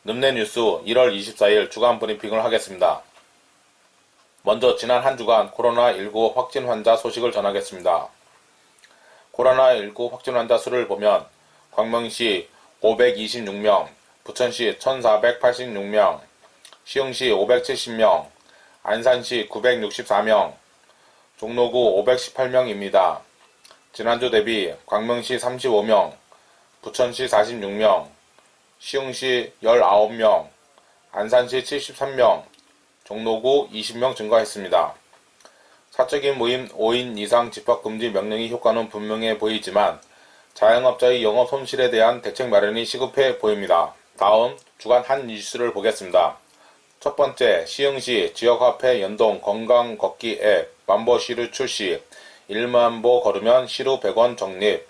늠내뉴스 1월 24일 주간 브리핑을 하겠습니다. 먼저 지난 한 주간 코로나19 확진 환자 소식을 전하겠습니다. 코로나19 확진 환자 수를 보면 광명시 526명, 부천시 1486명, 시흥시 570명, 안산시 964명, 종로구 518명입니다. 지난주 대비 광명시 35명, 부천시 46명, 시흥시 19명, 안산시 73명, 종로구 20명 증가했습니다. 사적인 모임 5인 이상 집합금지 명령의 효과는 분명해 보이지만 자영업자의 영업 손실에 대한 대책 마련이 시급해 보입니다. 다음 주간 한 뉴스를 보겠습니다. 첫 번째, 시흥시 지역화폐 연동 건강 걷기 앱 만보시루 출시, 1만보 걸으면 시루 100원 적립.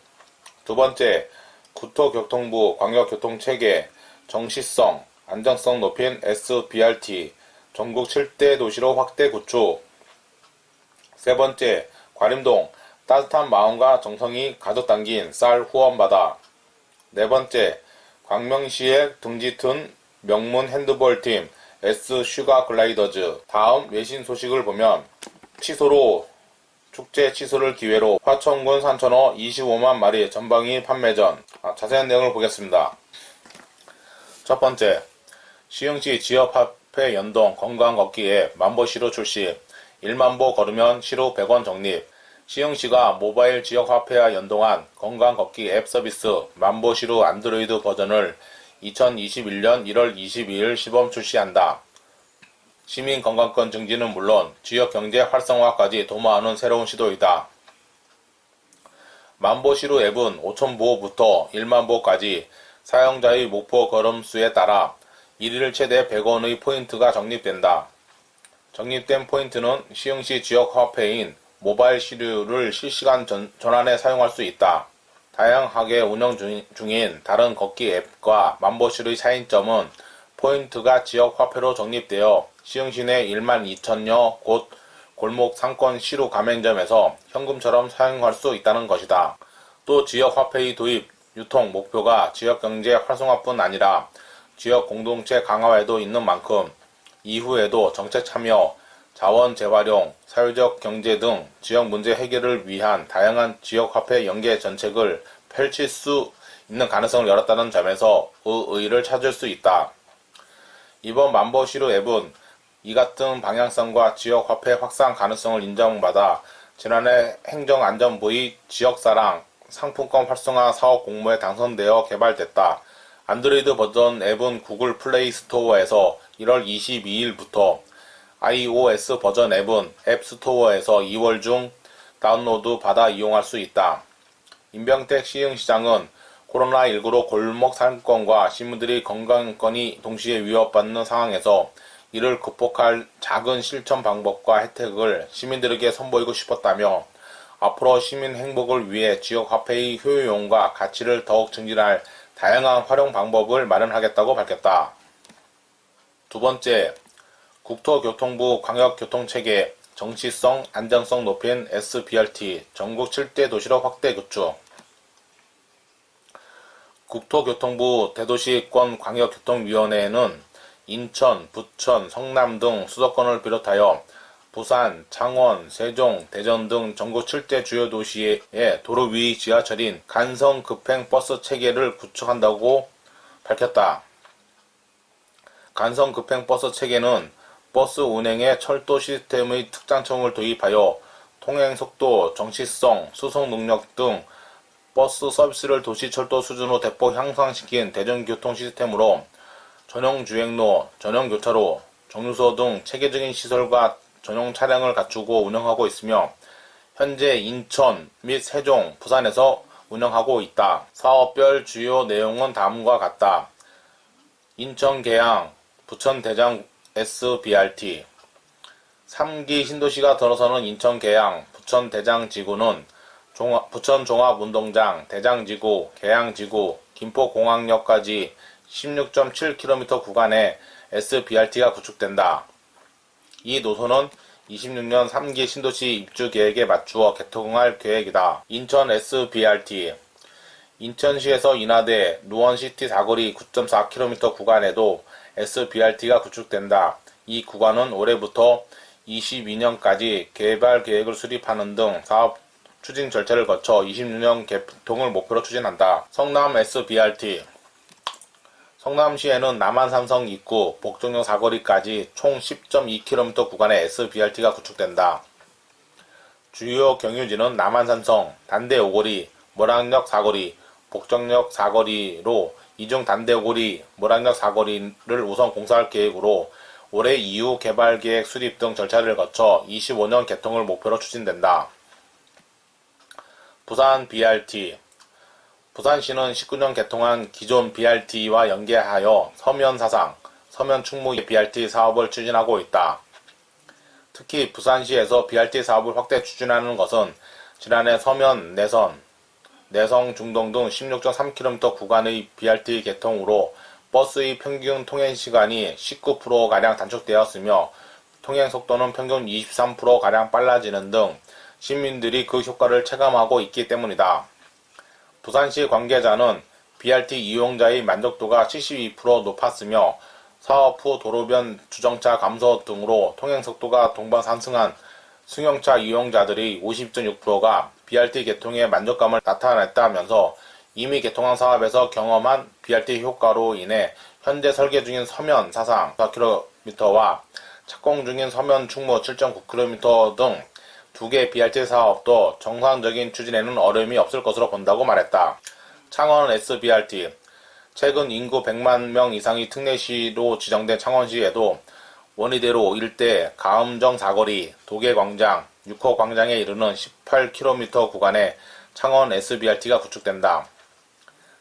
두 번째, 국토교통부 광역교통체계 정시성, 안정성 높인 SBRT 전국 7대 도시로 확대 구축. 세 번째, 과림동 따뜻한 마음과 정성이 가득 담긴 쌀 후원받아. 네 번째, 광명시에 등지 튼 명문 핸드볼팀 S슈가 글라이더즈. 다음 외신 소식을 보면 취소로 축제 취소를 기회로 화천군 산천어 25만 마리 전방위 판매 전. 자세한 내용을 보겠습니다. 첫 번째, 시흥시 지역화폐 연동 건강 걷기 앱 만보시루 출시, 1만보 걸으면 시루 100원 적립. 시흥시가 모바일 지역화폐와 연동한 건강 걷기 앱 서비스 만보시루 안드로이드 버전을 2021년 1월 22일 시범 출시한다. 시민 건강권 증진은 물론 지역 경제 활성화까지 도모하는 새로운 시도이다. 만보시루 앱은 5,000보부터 1만보까지 사용자의 목표 걸음수에 따라 1일 최대 100원의 포인트가 적립된다. 적립된 포인트는 시흥시 지역 화폐인 모바일 시류를 실시간 전환에 사용할 수 있다. 다양하게 운영 중인 다른 걷기 앱과 만보시루의 차이점은 포인트가 지역 화폐로 적립되어 시흥시 내 12,000여 곳 골목 상권 시루 가맹점에서 현금처럼 사용할 수 있다는 것이다. 또 지역 화폐의 도입, 유통 목표가 지역 경제 활성화뿐 아니라 지역 공동체 강화에도 있는 만큼 이후에도 정책 참여, 자원 재활용, 사회적 경제 등 지역 문제 해결을 위한 다양한 지역화폐 연계 정책을 펼칠 수 있는 가능성을 열었다는 점에서 의의를 찾을 수 있다. 이번 만보시루 앱은 이 같은 방향성과 지역화폐 확산 가능성을 인정받아 지난해 행정안전부의 지역사랑 상품권 활성화 사업 공모에 당선되어 개발됐다. 안드로이드 버전 앱은 구글 플레이 스토어에서 1월 22일부터, iOS 버전 앱은 앱스토어에서 2월 중 다운로드 받아 이용할 수 있다. 임병택 시흥시장은 코로나19로 골목 상권과 시민들의 건강권이 동시에 위협받는 상황에서 이를 극복할 작은 실천 방법과 혜택을 시민들에게 선보이고 싶었다며 앞으로 시민 행복을 위해 지역화폐의 효용과 가치를 더욱 증진할 다양한 활용 방법을 마련하겠다고 밝혔다. 두 번째, 국토교통부 광역교통체계 정시성, 안정성 높인 SBRT 전국 7대 도시로 확대 구축. 국토교통부 대도시권 광역교통위원회는 인천, 부천, 성남 등 수도권을 비롯하여 부산, 창원, 세종, 대전 등 전국 7대 주요 도시의 도로 위 지하철인 간선급행버스 체계를 구축한다고 밝혔다. 간선급행버스 체계는 버스 운행에 철도 시스템의 특장점을 도입하여 통행속도, 정시성, 수송 능력 등 버스 서비스를 도시철도 수준으로 대폭 향상시킨 대중교통 시스템으로 전용 주행로, 전용 교차로, 정류소 등 체계적인 시설과 전용 차량을 갖추고 운영하고 있으며 현재 인천 및 세종, 부산에서 운영하고 있다. 사업별 주요 내용은 다음과 같다. 인천 계양, 부천 대장 SBRT 3기 신도시가 들어서는 인천 계양, 부천 대장 지구는 부천 종합운동장, 대장지구, 계양지구, 김포공항역까지 16.7km 구간에 SBRT가 구축된다. 이 노선은 26년 3기 신도시 입주 계획에 맞추어 개통할 계획이다. 인천 SBRT 인천시에서 인하대 누원시티 사거리 9.4km 구간에도 SBRT가 구축된다. 이 구간은 올해부터 22년까지 개발 계획을 수립하는 등 사업 추진 절차를 거쳐 26년 개통을 목표로 추진한다. 성남 SBRT 성남시에는 남한산성 입구, 복정역 사거리까지 총 10.2km 구간의 SBRT가 구축된다. 주요 경유지는 남한산성, 단대 오거리, 모락역 사거리, 복정역 사거리로 이중 단대 오거리, 모락역 사거리를 우선 공사할 계획으로 올해 이후 개발계획 수립 등 절차를 거쳐 25년 개통을 목표로 추진된다. 부산 BRT 부산시는 19년 개통한 기존 BRT와 연계하여 서면 사상, 서면 충무 BRT 사업을 추진하고 있다. 특히 부산시에서 BRT 사업을 확대 추진하는 것은 지난해 서면, 내성 중동 등 16.3km 구간의 BRT 개통으로 버스의 평균 통행시간이 19%가량 단축되었으며 통행속도는 평균 23%가량 빨라지는 등 시민들이 그 효과를 체감하고 있기 때문이다. 부산시 관계자는 BRT 이용자의 만족도가 72% 높았으며 사업 후 도로변 주정차 감소 등으로 통행속도가 동반 상승한 승용차 이용자들의 50.6%가 BRT 개통에 만족감을 나타냈다면서 이미 개통한 사업에서 경험한 BRT 효과로 인해 현재 설계 중인 서면 사상 4km와 착공 중인 서면 충무 7.9km 등 두 개 BRT 사업도 정상적인 추진에는 어려움이 없을 것으로 본다고 말했다. 창원 SBRT 최근 인구 100만 명 이상의 특례시로 지정된 창원시에도 원희대로 일대 가음정 사거리, 도계광장, 6호 광장에 이르는 18km 구간에 창원 SBRT가 구축된다.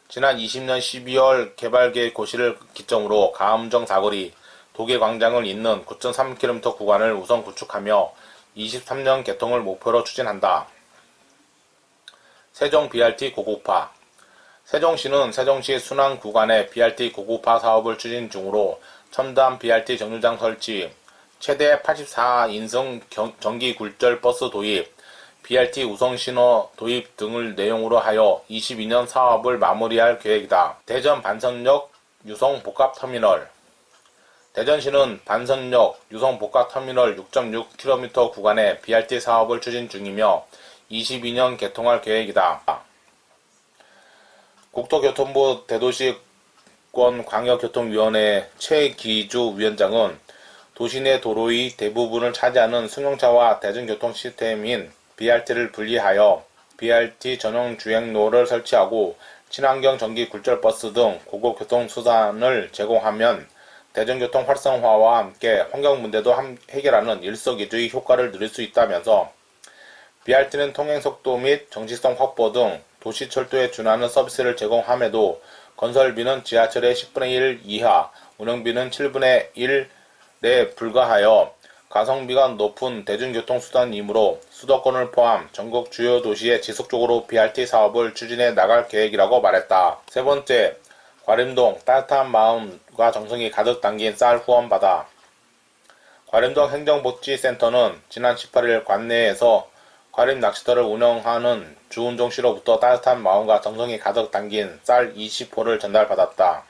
지난 20년 12월 개발계획 고시를 기점으로 가음정 사거리, 도계광장을 잇는 9.3km 구간을 우선 구축하며 23년 개통을 목표로 추진한다. 세종 BRT 고급화 세종시는 세종시 순환 구간의 BRT 고급화 사업을 추진 중으로 첨단 BRT 정류장 설치, 최대 84인승 전기 굴절 버스 도입, BRT 우성 신호 도입 등을 내용으로 하여 22년 사업을 마무리할 계획이다. 대전 반선역 유성 복합터미널 대전시는 반선역 유성 복합터미널 6.6km 구간의 BRT 사업을 추진 중이며 22년 개통할 계획이다. 국토교통부 대도시권 광역교통위원회 최기주 위원장은 도시 내 도로의 대부분을 차지하는 승용차와 대중교통 시스템인 BRT를 분리하여 BRT 전용 주행로를 설치하고 친환경 전기 굴절버스 등 고급 교통수단을 제공하면 대중교통 활성화와 함께 환경 문제도 해결하는 일석이조의 효과를 누릴 수 있다면서 BRT는 통행속도 및 정시성 확보 등 도시철도에 준하는 서비스를 제공함에도 건설비는 지하철의 10분의 1 이하, 운영비는 7분의 1에 불과하여 가성비가 높은 대중교통수단이므로 수도권을 포함 전국 주요 도시에 지속적으로 BRT 사업을 추진해 나갈 계획이라고 말했다. 세 번째, 과림동 따뜻한 마음과 정성이 가득 담긴 쌀 후원받아 과림동 행정복지센터는 지난 18일 관내에서 과림 낚시터를 운영하는 주은종 씨로부터 따뜻한 마음과 정성이 가득 담긴 쌀 20호를 전달받았다.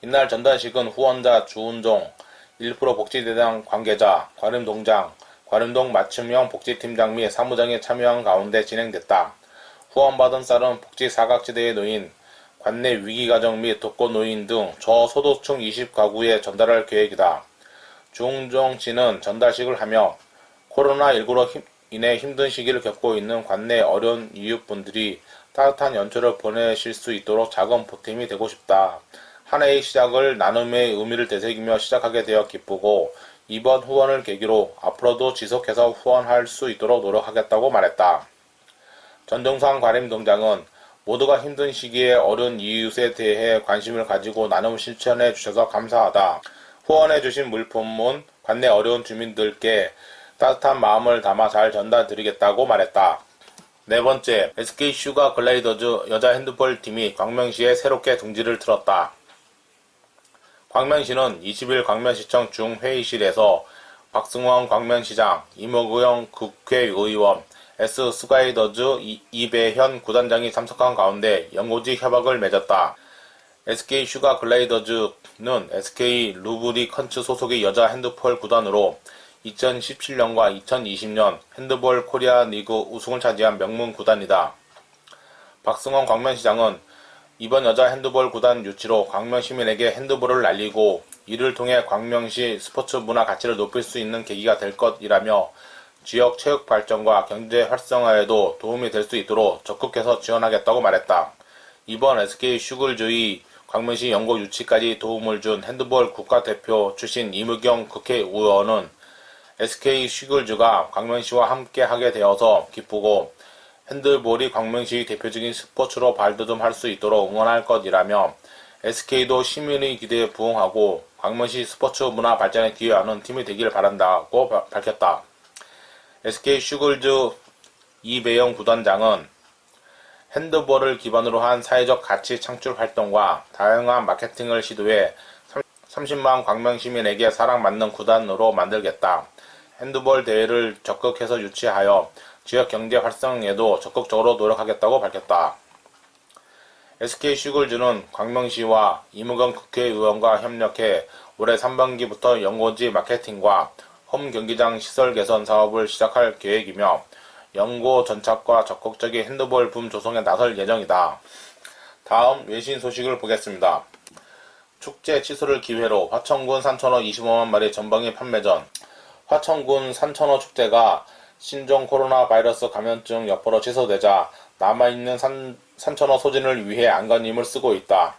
이날 전달식은 후원자 주은종, 1% 복지대상 관계자, 과림동장, 과림동 맞춤형 복지팀장 및 사무장이 참여한 가운데 진행됐다. 후원받은 쌀은 복지 사각지대에 놓인 관내 위기가정 및 독거노인 등 저소득층 20가구에 전달할 계획이다. 주은종 씨는 전달식을 하며 코로나19로 인해 힘든 시기를 겪고 있는 관내 어려운 이웃분들이 따뜻한 연초를 보내실 수 있도록 작은 보탬이 되고 싶다. 한 해의 시작을 나눔의 의미를 되새기며 시작하게 되어 기쁘고 이번 후원을 계기로 앞으로도 지속해서 후원할 수 있도록 노력하겠다고 말했다. 전동상 과림동장은 모두가 힘든 시기에 어려운 이웃에 대해 관심을 가지고 나눔 실천해 주셔서 감사하다. 후원해 주신 물품은 관내 어려운 주민들께 따뜻한 마음을 담아 잘 전달드리겠다고 말했다. 네 번째, SK 슈가 글라이더즈 여자 핸드볼 팀이 광명시에 새롭게 둥지를 틀었다. 광명시는 20일 광명시청 중회의실에서 박승원 광명시장, 이모구영 국회의원, S 스카이더즈 이배현 구단장이 참석한 가운데 연고지 협약을 맺었다. SK 슈가 글라이더즈는 SK 루브리컨츠 소속의 여자 핸드볼 구단으로 2017년과 2020년 핸드볼 코리아 리그 우승을 차지한 명문 구단이다. 박승원 광명시장은 이번 여자 핸드볼 구단 유치로 광명 시민에게 핸드볼을 알리고 이를 통해 광명시 스포츠 문화 가치를 높일 수 있는 계기가 될 것이라며 지역 체육 발전과 경제 활성화에도 도움이 될 수 있도록 적극해서 지원하겠다고 말했다. 이번 SK 슈글즈의 광명시 연고 유치까지 도움을 준 핸드볼 국가대표 출신 이무경 국회의원은 SK 슈글즈가 광명시와 함께 하게 되어서 기쁘고 핸드볼이 광명시의 대표적인 스포츠로 발돋움할 수 있도록 응원할 것이라며 SK도 시민의 기대에 부응하고 광명시 스포츠 문화 발전에 기여하는 팀이 되길 바란다고 밝혔다. SK 슈글즈 이배영 구단장은 핸드볼을 기반으로 한 사회적 가치 창출 활동과 다양한 마케팅을 시도해 30만 광명 시민에게 사랑받는 구단으로 만들겠다. 핸드볼 대회를 적극해서 유치하여 지역 경제 활성에도 적극적으로 노력하겠다고 밝혔다. SK 슈글즈는 광명시와 이무경 국회의원과 협력해 올해 상반기부터 연고지 마케팅과 홈 경기장 시설 개선 사업을 시작할 계획이며 연고 전착과 적극적인 핸드볼 붐 조성에 나설 예정이다. 다음 외신 소식을 보겠습니다. 축제 취소를 기회로 화천군 산천어 25만 마리 전방위 판매 전. 화천군 산천어 축제가 신종 코로나 바이러스 감염증 여파로 취소되자 남아있는 산천어 소진을 위해 안간힘을 쓰고 있다.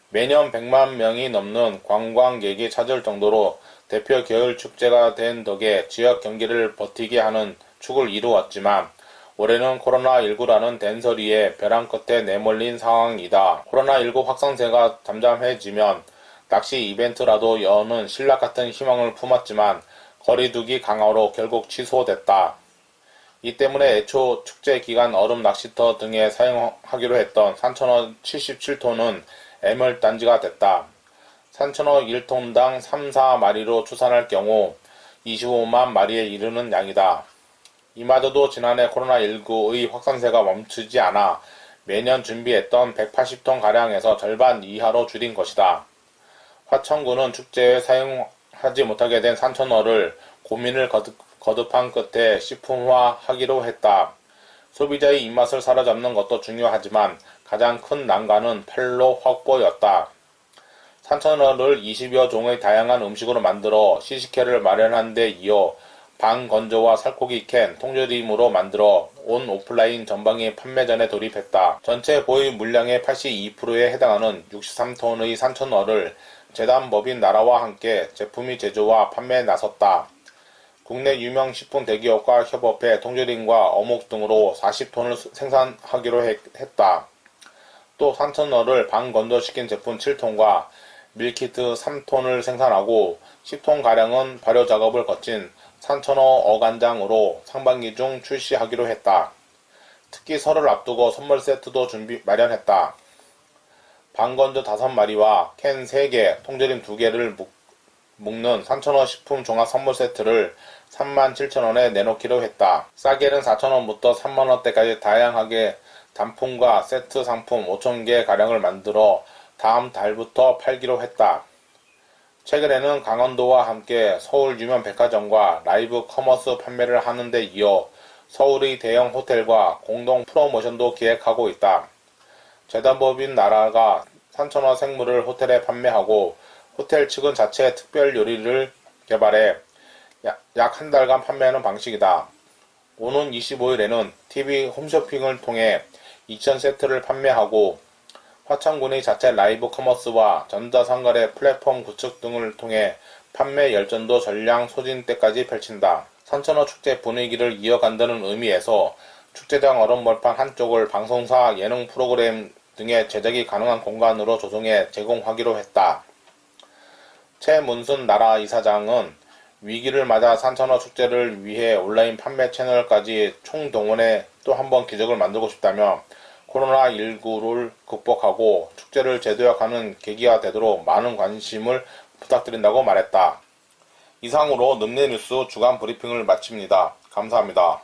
매년 100만 명이 넘는 관광객이 찾을 정도로 대표 겨울 축제가 된 덕에 지역 경기를 버티게 하는 축을 이루었지만 올해는 코로나19라는 된서리에 벼랑 끝에 내몰린 상황이다. 코로나19 확산세가 잠잠해지면 낚시 이벤트라도 여는 신락 같은 희망을 품었지만 거리두기 강화로 결국 취소됐다. 이 때문에 애초 축제 기간 얼음 낚시터 등에 사용하기로 했던 산천어 77톤은 애물단지가 됐다. 산천어 1톤당 3, 4마리로 추산할 경우 25만 마리에 이르는 양이다. 이마저도 지난해 코로나19의 확산세가 멈추지 않아 매년 준비했던 180톤가량에서 절반 이하로 줄인 것이다. 화천군은 축제에 사용하지 못하게 된 산천어를 고민을 거듭한 끝에 식품화하기로 했다. 소비자의 입맛을 사로잡는 것도 중요하지만 가장 큰 난관은 판로 확보였다. 산천어를 20여 종의 다양한 음식으로 만들어 시식회를 마련한 데 이어 방건조와 살코기 캔, 통조림으로 만들어 온 오프라인 전방위 판매전에 돌입했다. 전체 보유 물량의 82%에 해당하는 63톤의 산천어를 재단법인 나라와 함께 제품의 제조와 판매에 나섰다. 국내 유명 식품 대기업과 협업해 통조림과 어묵 등으로 40톤을 생산하기로 했다. 또 산천어를 방건조시킨 제품 7톤과 밀키트 3톤을 생산하고 10톤가량은 발효 작업을 거친 산천어 어간장으로 상반기 중 출시하기로 했다. 특히 설을 앞두고 선물 세트도 마련했다. 방건조 5마리와 캔 3개, 통조림 2개를 묶는 산천어 식품 종합 선물 세트를 37,000원에 내놓기로 했다. 싸게는 4,000원부터 3만원대까지 다양하게 단품과 세트 상품 5,000개 가량을 만들어 다음 달부터 팔기로 했다. 최근에는 강원도와 함께 서울 유명 백화점과 라이브 커머스 판매를 하는 데 이어 서울의 대형 호텔과 공동 프로모션도 기획하고 있다. 재단법인 나라가 산천어 생물을 호텔에 판매하고 호텔 측은 자체 특별 요리를 개발해 약 한 달간 판매하는 방식이다. 오는 25일에는 TV 홈쇼핑을 통해 2,000세트를 판매하고 화천군의 자체 라이브 커머스와 전자상거래 플랫폼 구축 등을 통해 판매 열전도 전량 소진 때까지 펼친다. 산천어 축제 분위기를 이어간다는 의미에서 축제장 얼음벌판 한쪽을 방송사 예능 프로그램 등의 제작이 가능한 공간으로 조성해 제공하기로 했다. 최문순 나라 이사장은 위기를 맞아 산천어 축제를 위해 온라인 판매 채널까지 총동원해 또 한 번 기적을 만들고 싶다며 코로나19를 극복하고 축제를 재도약하는 계기가 되도록 많은 관심을 부탁드린다고 말했다. 이상으로 늠내뉴스 주간 브리핑을 마칩니다. 감사합니다.